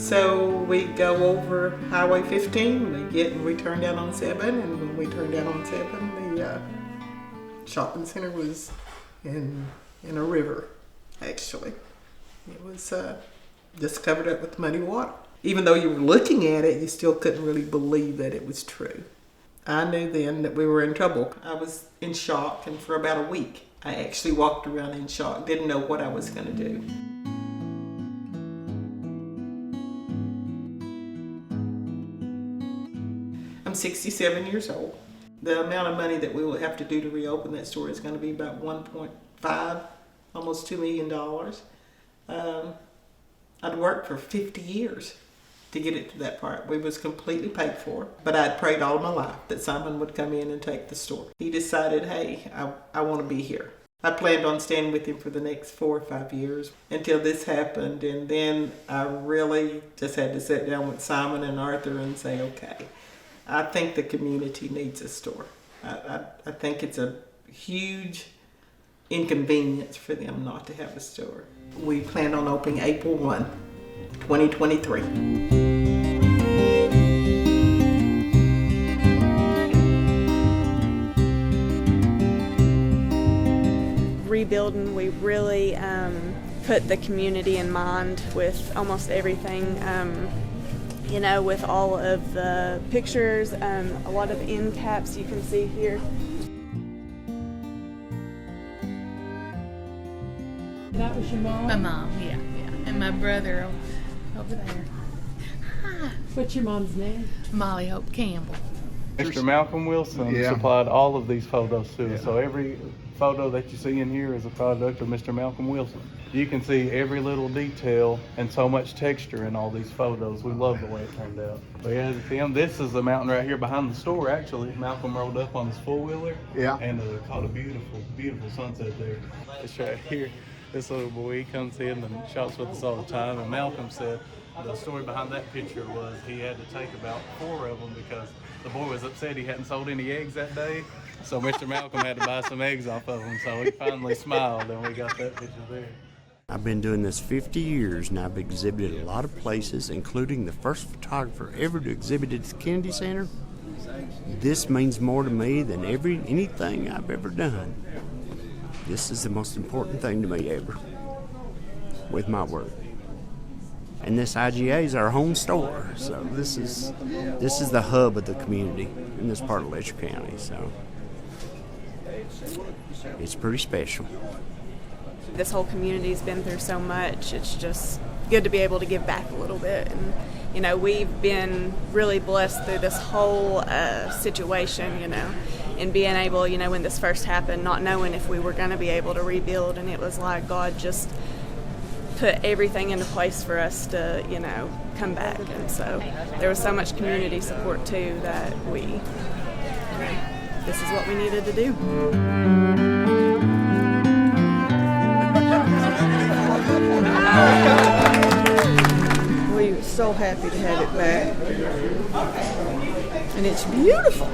So we go over Highway 15, we turn down on 7, and when we turned down on 7, the shopping center was in a river, actually. It was just covered up with muddy water. Even though you were looking at it, you still couldn't really believe that it was true. I knew then that we were in trouble. I was in shock, and for about a week, I actually walked around in shock, didn't know what I was going to do. I'm 67 years old. The amount of money that we will have to do to reopen that store is going to be about 1.5, almost $2 million. I'd worked for 50 years to get it to that part. We was completely paid for, but I'd prayed all my life that Simon would come in and take the store. He decided, hey, I want to be here. I planned on staying with him for the next 4 or 5 years until this happened, and then I really just had to sit down with Simon and Arthur and say, okay, I think the community needs a store. I think it's a huge inconvenience for them not to have a store. We plan on opening April 1, 2023. Rebuilding, we really put the community in mind with almost everything. You know, with all of the pictures, a lot of end caps you can see here. That was your mom? My mom, yeah. And my brother over there. Hi. What's your mom's name? Molly Hope Campbell. Mr. Malcolm Wilson supplied all of these photos to us. So every photo that you see in here is a product of Mr. Malcolm Wilson. You can see every little detail and so much texture in all these photos. We love the way it turned out. But yeah, Tim, this is the mountain right here behind the store, actually. Malcolm rode up on his four-wheeler and caught a beautiful, beautiful sunset there. It's right here. This little boy, he comes in and shops with us all the time. And Malcolm said the story behind that picture was he had to take about 4 of them because the boy was upset he hadn't sold any eggs that day. So Mr. Malcolm had to buy some eggs off of him. So he finally smiled and we got that picture there. I've been doing this 50 years and I've exhibited a lot of places, including the first photographer ever to exhibit at the Kennedy Center. This means more to me than anything I've ever done. This is the most important thing to me ever with my work. And this IGA is our home store, so this is the hub of the community in this part of Letcher County. So it's pretty special. This whole community's been through so much. It's just good to be able to give back a little bit. And, you know, we've been really blessed through this whole situation, you know, and being able, you know, when this first happened, not knowing if we were going to be able to rebuild. And it was like God just put everything into place for us to, you know, come back. And so there was so much community support, too, that we, you know, this is what we needed to do. We were so happy to have it back, and it's beautiful.